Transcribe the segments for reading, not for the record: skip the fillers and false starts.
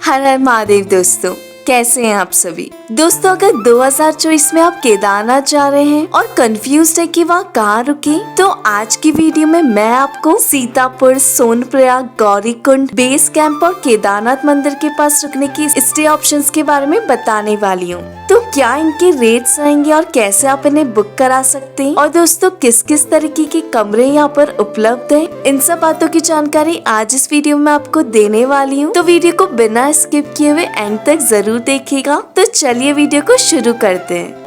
हर हर महादेव दोस्तों, कैसे हैं आप सभी। दोस्तों, अगर 2024 में आप केदारनाथ जा रहे हैं और कंफ्यूज है कि वहाँ कहाँ रुके, तो आज की वीडियो में मैं आपको सीतापुर, सोनप्रयाग, गौरीकुंड, बेस कैंप और केदारनाथ मंदिर के पास रुकने की स्टे ऑप्शंस के बारे में बताने वाली हूँ। तो क्या इनके रेट्स रहेंगे और कैसे आप इन्हें बुक करा सकते हैं, और दोस्तों किस किस तरीके के कमरे यहाँ पर उपलब्ध हैं, इन सब बातों की जानकारी आज इस वीडियो में आपको देने वाली हूँ। तो वीडियो को बिना स्किप किए हुए एंड तक जरूर देखिएगा। तो चलिए वीडियो को शुरू करते हैं।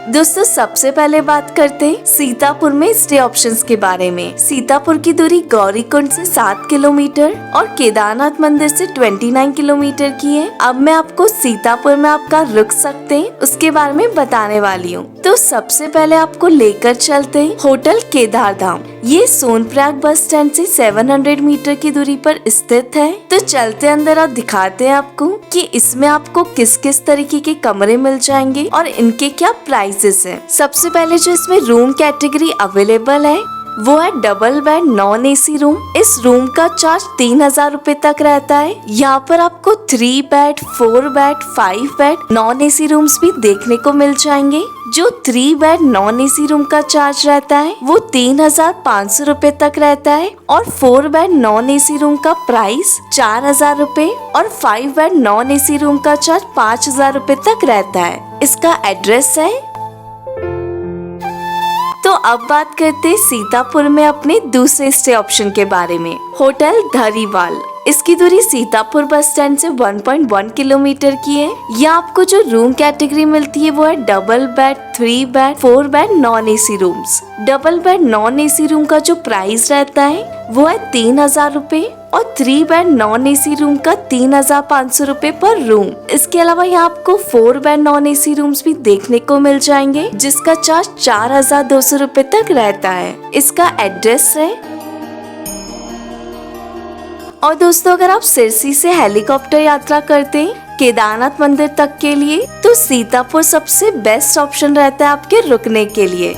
दोस्तों, सबसे पहले बात करते हैं सीतापुर में स्टे ऑप्शंस के बारे में। सीतापुर की दूरी गौरीकुंड से 7 किलोमीटर और केदारनाथ मंदिर से 29 किलोमीटर की है। अब मैं आपको सीतापुर में आपका रुक सकते हैं उसके बारे में बताने वाली हूँ। तो सबसे पहले आपको लेकर चलते हैं होटल केदारधाम। ये सोनप्रयाग बस स्टैंड से 700 मीटर की दूरी पर स्थित है। तो चलते अंदर और दिखाते हैं आपको कि इसमें आपको किस किस तरीके के कमरे मिल जाएंगे और इनके क्या प्राइसेस हैं। सबसे पहले जो इसमें रूम कैटेगरी अवेलेबल है वो है double bed non AC room. इस रूम का चार्ज 3000 रूपए तक रहता है। यहाँ पर आपको 3 bed, 4 bed, 5 bed non AC rooms भी देखने को मिल जाएंगे। जो 3 बेड नॉन एसी रूम का चार्ज रहता है वो 3500 रूपए तक रहता है और 4 बेड नॉन एसी रूम का प्राइस 4000 रूपए और 5 बेड नॉन एसी रूम का चार्ज 5000 रूपए तक रहता है। इसका एड्रेस है। तो अब बात करते हैं सीतापुर में अपने दूसरे स्टे ऑप्शन के बारे में, होटल धरीवाल। इसकी दूरी सीतापुर बस स्टैंड से 1.1 किलोमीटर की है। यहाँ आपको जो रूम कैटेगरी मिलती है वो है double bed, 3 bed, 4 bed non AC rooms. Double bed non AC room का जो प्राइस रहता है वो है 3000 रूपए और 3 बेड नॉन एसी रूम का 3500 रूपए पर रूम। इसके अलावा यहाँ आपको 4 बेड नॉन एसी रूम्स भी देखने को मिल जाएंगे जिसका चार्ज 4200 रूपए तक रहता है। इसका एड्रेस है। और दोस्तों, अगर आप सिरसी से हेलीकॉप्टर यात्रा करते हैं केदारनाथ मंदिर तक के लिए, तो सीतापुर सबसे बेस्ट ऑप्शन रहता है आपके रुकने के लिए।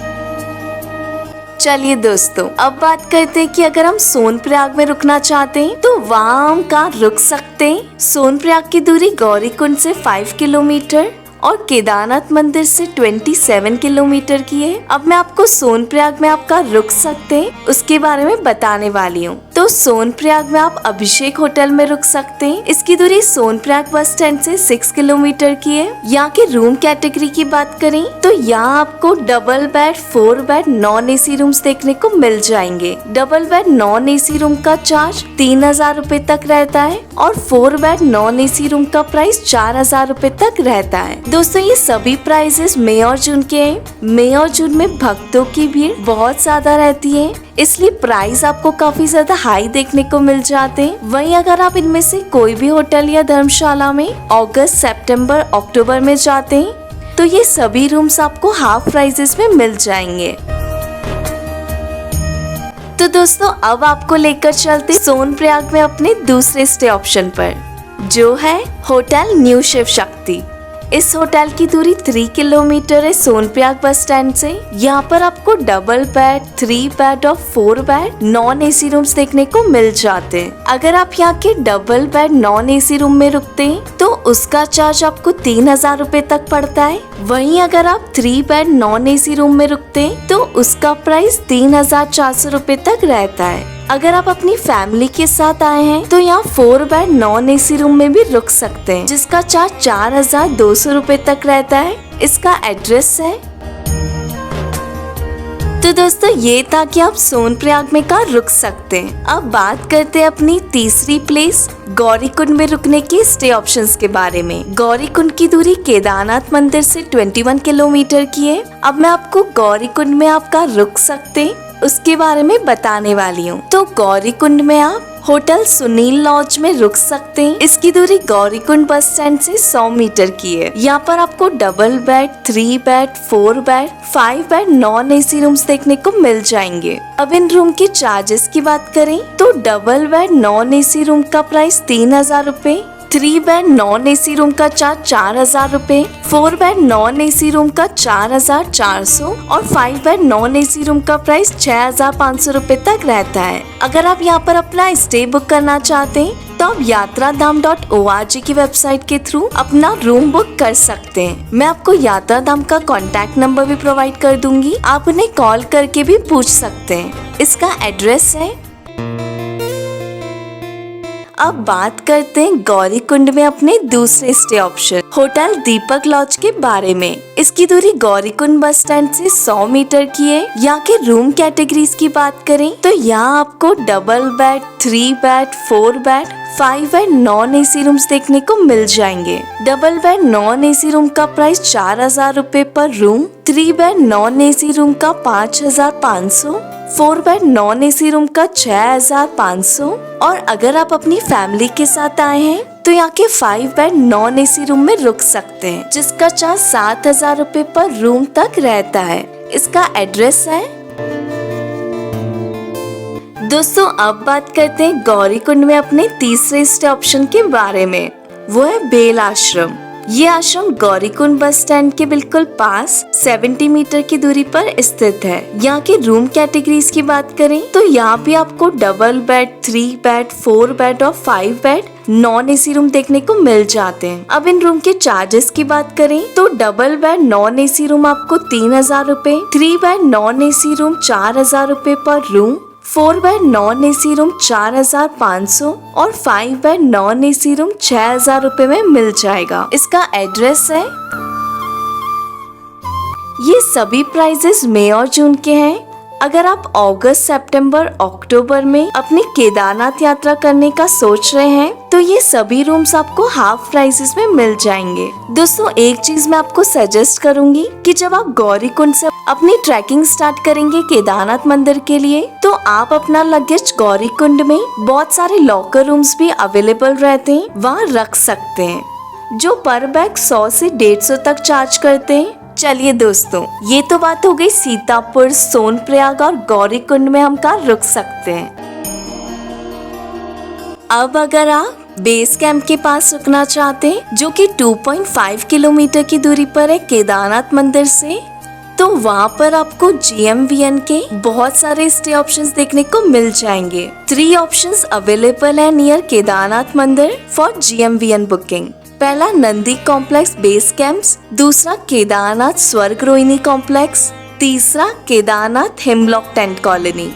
चलिए दोस्तों, अब बात करते हैं कि अगर हम सोनप्रयाग में रुकना चाहते हैं तो वहाँ हम कहाँ रुक सकते हैं। सोनप्रयाग की दूरी गौरीकुंड से 5 किलोमीटर और केदारनाथ मंदिर से 27 किलोमीटर की है। अब मैं आपको सोनप्रयाग में आपका रुक सकते हैं उसके बारे में बताने वाली हूँ। तो सोनप्रयाग में आप अभिषेक होटल में रुक सकते हैं। इसकी दूरी सोनप्रयाग बस स्टैंड से 6 किलोमीटर की है। यहाँ के रूम कैटेगरी की बात करें तो यहाँ आपको double bed, 4 bed non AC rooms देखने को मिल जाएंगे। Double bed non AC room का चार्ज 3000 रूपए तक रहता है और 4 बेड नॉन एसी रूम का प्राइस 4000 रूपए तक रहता है। दोस्तों, ये सभी प्राइसेस मई और जून के हैं। मई और जून में भक्तों की भीड़ बहुत ज्यादा रहती है, इसलिए प्राइस आपको काफी ज्यादा हाई देखने को मिल जाते हैं। वहीं अगर आप इनमें से कोई भी होटल या धर्मशाला में अगस्त, सितंबर, अक्टूबर में जाते हैं तो ये सभी रूम्स आपको हाफ प्राइसेस में मिल जाएंगे। तो दोस्तों, अब आपको लेकर चलते सोनप्रयाग में अपने दूसरे स्टे ऑप्शन पर, जो है होटल न्यू शिव शक्ति। इस होटल की दूरी 3 किलोमीटर है सोनप्रयाग बस स्टैंड से। यहाँ पर आपको डबल बेड, 3 बेड और 4 बेड नॉन एसी रूम्स देखने को मिल जाते हैं। अगर आप यहाँ के double bed non AC room में रुकते हैं तो उसका चार्ज आपको 3000 रूपए तक पड़ता है। वहीं अगर आप 3 बेड नॉन एसी रूम में रुकते हैं तो उसका प्राइस 3400 रूपए तक रहता है। अगर आप अपनी फैमिली के साथ आए हैं तो यहाँ 4 बेड नॉन एसी रूम में भी रुक सकते हैं जिसका चार्ज 4200 रूपए तक रहता है। इसका एड्रेस है। तो दोस्तों, ये था कि आप सोनप्रयाग में कहाँ रुक सकते हैं। अब बात करते हैं अपनी तीसरी प्लेस गौरीकुंड में रुकने के स्टे ऑप्शंस के बारे में। गौरीकुंड की दूरी केदारनाथ मंदिर से 21 किलोमीटर की है। अब मैं आपको गौरीकुंड में आप कहाँ रुक सकते हैं उसके बारे में बताने वाली हूँ। तो गौरीकुंड में आप होटल सुनील लॉज में रुक सकते हैं। इसकी दूरी गौरीकुंड बस स्टैंड से 100 मीटर की है। यहाँ पर आपको double bed, 3 bed, 4 bed, 5 bed non AC rooms देखने को मिल जाएंगे। अब इन रूम के चार्जेस की बात करें तो double bed non AC room का प्राइस 3000 रूपए 3 बेड नॉन एसी रूम का चार्ज 4,000 रूपए, 4 बेड नॉन एसी रूम का 4,400 और 5 बेड नॉन एसी रूम का प्राइस 6,500 रूपए तक रहता है। अगर आप यहाँ पर अपना स्टे बुक करना चाहते हैं तो आप यात्राधाम.org की वेबसाइट के थ्रू अपना रूम बुक कर सकते हैं। मैं आपको यात्राधाम का कॉन्टैक्ट नंबर भी प्रोवाइड कर दूंगी, आप उन्हें कॉल करके भी पूछ सकते हैं। इसका एड्रेस है। अब बात करते हैं गौरीकुंड में अपने दूसरे स्टे ऑप्शन होटल दीपक लॉज के बारे में। इसकी दूरी गौरीकुंड बस स्टैंड से 100 मीटर की है। यहाँ के रूम कैटेगरीज की बात करें तो यहाँ आपको double bed, 3 bed, 4 bed, 5 bed non AC rooms देखने को मिल जाएंगे। Double bed non AC room का प्राइस 4,000 रूपए पर room, 3 bed non AC room का 5,500, 4 बेड नॉन एसी रूम का 6,500 और अगर आप अपनी फैमिली के साथ आए हैं तो यहाँ के 5 बेड नॉन एसी रूम में रुक सकते हैं, जिसका चार्ज 7,000 रूपए पर रूम तक रहता है। इसका एड्रेस है। दोस्तों अब बात करते हैं गौरीकुंड में अपने तीसरे स्टे ऑप्शन के बारे में, वो है बेल आश्रम। ये आश्रम गौरीकुंड बस स्टैंड के बिल्कुल पास 70 मीटर की दूरी पर स्थित है। यहाँ के रूम कैटेगरीज की बात करें तो यहाँ भी आपको डबल बेड, 3 बेड, 4 बेड और 5 बेड नॉन एसी रूम देखने को मिल जाते हैं। अब इन रूम के चार्जेस की बात करें तो double bed non AC room आपको 3,000 रूपए, 3 बेड नॉन एसी रूम 4,000 रूपए पर room, 4 bed non AC room 4,500 और 5 बेड नॉन एसी रूम 6,000 रूपए में मिल जाएगा। इसका एड्रेस है। ये सभी प्राइजेस मई और जून के हैं। अगर आप अगस्त, सितंबर, अक्टूबर में अपनी केदारनाथ यात्रा करने का सोच रहे हैं तो ये सभी रूम्स आपको हाफ प्राइसेस में मिल जाएंगे। दोस्तों एक चीज मैं आपको सजेस्ट करूंगी कि जब आप गौरीकुंड से अपनी ट्रैकिंग स्टार्ट करेंगे केदारनाथ मंदिर के लिए तो आप अपना लगेज गौरीकुंड में बहुत सारे लॉकर रूम्स भी अवेलेबल रहते हैं, वहाँ रख सकते हैं, जो पर बैग 100 से 150 तक चार्ज करते हैं। चलिए दोस्तों ये तो बात हो गई सीतापुर, सोनप्रयाग और गौरीकुंड में हम कहाँ रुक सकते हैं। अब अगर आप बेस कैंप के पास रुकना चाहते हैं जो कि 2.5 किलोमीटर की दूरी पर है केदारनाथ मंदिर से, तो वहाँ पर आपको GMVN के बहुत सारे स्टे ऑप्शंस देखने को मिल जाएंगे। 3 ऑप्शंस अवेलेबल है नियर केदारनाथ मंदिर फॉर GMVN बुकिंग। पहला नंदी कॉम्प्लेक्स बेस कैंप्स, दूसरा केदारनाथ स्वर्ग रोहिणी कॉम्प्लेक्स, तीसरा केदारनाथ हिमलॉक टेंट कॉलोनी।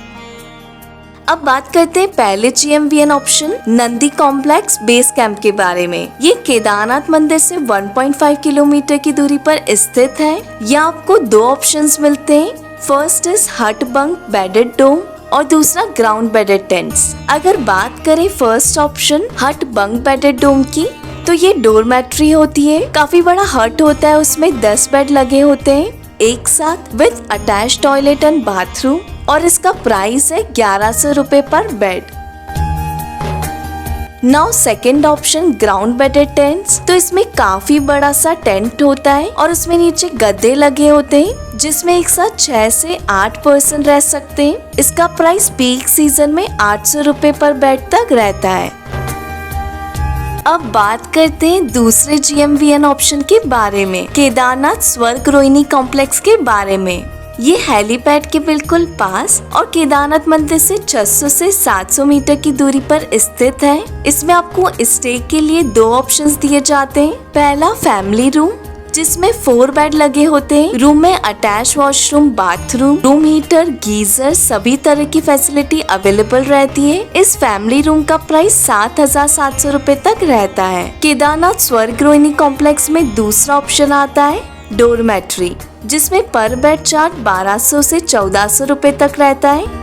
अब बात करते हैं पहले GMVN option Nandi complex base camp के बारे में। ये केदारनाथ मंदिर से 1.5 किलोमीटर की दूरी पर स्थित है। यहाँ आपको 2 ऑप्शंस मिलते हैं। फर्स्ट इज हट बंक बेडेड डोम और दूसरा ग्राउंड बेडेड टेंट्स। अगर बात करें फर्स्ट ऑप्शन हट बंक बेडेड डोम की तो ये डोरमेट्री होती है। काफी बड़ा हट होता है, उसमें 10 बेड लगे होते हैं एक साथ with attach toilet and bathroom और इसका प्राइस है 1,100 रूपए पर bed. Now second option ground bedded tents. तो इसमें काफी बड़ा सा टेंट होता है और उसमें नीचे गद्दे लगे होते हैं जिसमें एक साथ 6 से 8 पर्सन रह सकते हैं। इसका प्राइस पीक सीजन में 800 रूपए पर बेड तक रहता है। अब बात करते हैं दूसरे GMVN ऑप्शन के बारे में, केदारनाथ स्वर्ग रोहिणी कॉम्प्लेक्स के बारे में। ये हेलीपैड के बिल्कुल पास और केदारनाथ मंदिर से 600 से 700 मीटर की दूरी पर स्थित है। इसमें आपको स्टे के लिए 2 ऑप्शंस दिए जाते हैं। पहला फैमिली रूम जिसमें 4 बेड लगे होते हैं। रूम में attach washroom, bathroom, room heater, geyser सभी तरह की फैसिलिटी अवेलेबल रहती है। इस फैमिली रूम का प्राइस 7,700 रूपए तक रहता है। केदारनाथ स्वर्ग रोहिणी कॉम्प्लेक्स में दूसरा ऑप्शन आता है डोरमेट्री जिसमें पर बेड चार्ज 1200 से 1400 रूपए तक रहता है।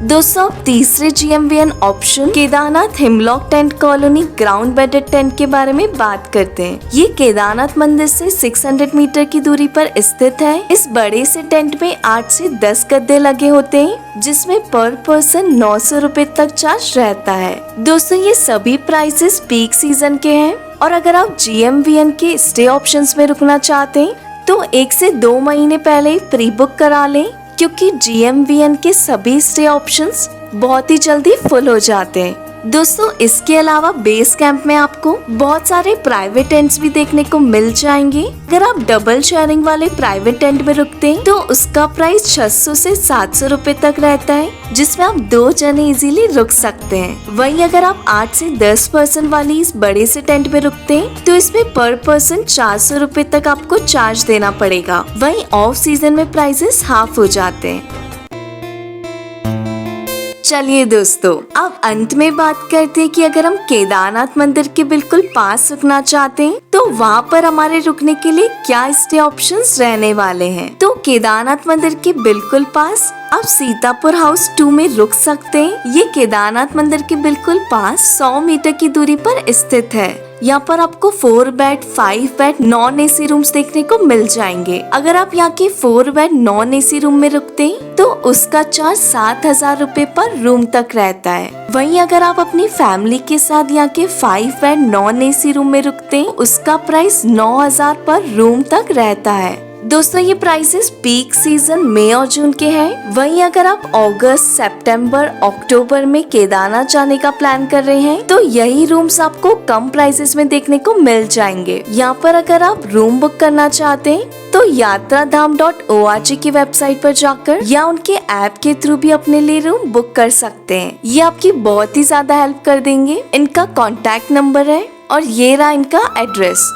दोस्तों तीसरे GMVN option Kedarnath Himlok tent colony ground bedded tent के बारे में बात करते हैं। ये केदारनाथ मंदिर से 600 मीटर की दूरी पर स्थित है। इस बड़े से टेंट में 8 से 10 गद्दे लगे होते हैं जिसमें पर पर्सन 900 रूपए तक चार्ज रहता है। दोस्तों ये सभी प्राइसेस पीक सीजन के हैं और अगर आप GMVN के स्टे ऑप्शंस में रुकना चाहते हैं तो 1 से 2 महीने पहले ही प्री बुक करा लें क्योंकि GMVN के सभी स्टे ऑप्शंस बहुत ही जल्दी फुल हो जाते हैं। दोस्तों इसके अलावा बेस कैंप में आपको बहुत सारे प्राइवेट टेंट्स भी देखने को मिल जाएंगे। अगर आप डबल शेयरिंग वाले प्राइवेट टेंट में रुकते हैं तो उसका प्राइस 600 से 700 रुपए तक रहता है, जिसमें आप 2 जने इजीली रुक सकते हैं। वहीं अगर आप 8 से 10 पर्सन वाली इस बड़े से टेंट में रुकते हैं तो इसमें पर पर्सन 400 रुपए तक आपको चार्ज देना पड़ेगा। वहीं ऑफ सीजन में प्राइसेस हाफ हो जाते हैं। चलिए दोस्तों, अब अंत में बात करते हैं कि अगर हम केदारनाथ मंदिर के बिल्कुल पास रुकना चाहते हैं तो वहाँ पर हमारे रुकने के लिए क्या स्टे ऑप्शंस रहने वाले हैं। तो केदारनाथ मंदिर के बिल्कुल पास आप सीतापुर हाउस 2 में रुक सकते हैं। ये केदारनाथ मंदिर के बिल्कुल पास 100 मीटर की दूरी पर स्थित है। यहाँ पर आपको 4 bed 5 bed non AC rooms देखने को मिल जाएंगे। अगर आप यहाँ के 4 बेड नॉन एसी रूम में रुकते हैं तो उसका चार्ज 7,000 रुपए पर रूम तक रहता है। वहीं अगर आप अपनी फैमिली के साथ यहाँ के 5 बेड नॉन एसी रूम में रुकते हैं उसका प्राइस 9,000 पर रूम तक रहता है। दोस्तों ये प्राइसेस पीक सीजन मई और जून के हैं। वहीं अगर आप अगस्त, सितंबर, अक्टूबर में केदारनाथ जाने का प्लान कर रहे हैं तो यही रूम्स आपको कम प्राइसेस में देखने को मिल जाएंगे। यहाँ पर अगर आप रूम बुक करना चाहते हैं तो yatradham.org की वेबसाइट पर जाकर या उनके ऐप के थ्रू भी अपने लिए रूम बुक कर सकते हैं। ये आपकी बहुत ही ज्यादा हेल्प कर देंगे। इनका कॉन्टैक्ट नंबर है और ये रहा इनका एड्रेस।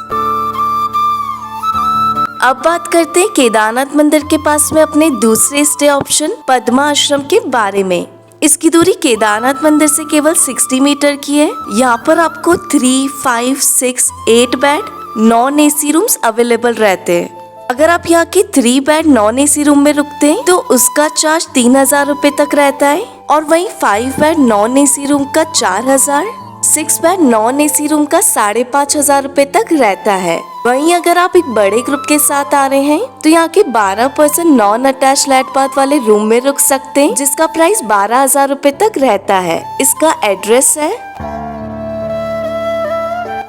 अब बात करते हैं केदारनाथ मंदिर के पास में अपने दूसरे स्टे ऑप्शन पद्मा आश्रम के बारे में। इसकी दूरी केदारनाथ मंदिर से केवल 60 मीटर की है। यहाँ पर आपको 3, 5, 6, 8 bed non AC rooms available रहते हैं। अगर आप यहाँ के 3 बेड नॉन एसी रूम में रुकते हैं तो उसका चार्ज 3,000 रुपए तक रहता है और वहीं 5 बेड नॉन एसी रूम का 4,000, 6 बेड नॉन एसी रूम का 5,500 रुपए तक रहता है। वहीं अगर आप एक बड़े ग्रुप के साथ आ रहे हैं तो यहाँ के 12 पर्सन नॉन अटैच लैट बाथ वाले रूम में रुक सकते हैं, जिसका प्राइस 12,000 रुपए तक रहता है। इसका एड्रेस है।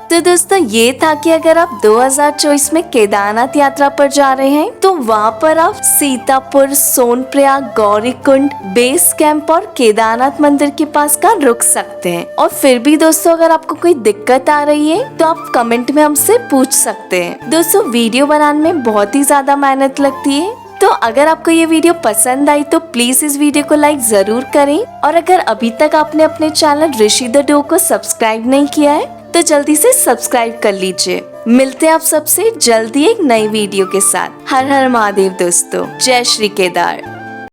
तो दोस्तों ये था कि अगर आप 2024 में केदारनाथ यात्रा पर जा रहे हैं तो वहाँ पर आप सीतापुर, सोनप्रयाग, गौरीकुंड, बेस कैंप और केदारनाथ मंदिर के पास का रुक सकते हैं। और फिर भी दोस्तों अगर आपको कोई दिक्कत आ रही है तो आप कमेंट में हमसे पूछ सकते हैं। दोस्तों वीडियो बनाने में बहुत ही ज्यादा मेहनत लगती है, तो अगर आपको ये वीडियो पसंद आई तो प्लीज इस वीडियो को लाइक जरूर करें। और अगर अभी तक आपने अपने चैनल ऋषि द डो को सब्सक्राइब नहीं किया है तो जल्दी से सब्सक्राइब कर लीजिए। मिलते हैं आप सबसे जल्दी एक नई वीडियो के साथ। हर हर महादेव दोस्तों, जय श्री केदार।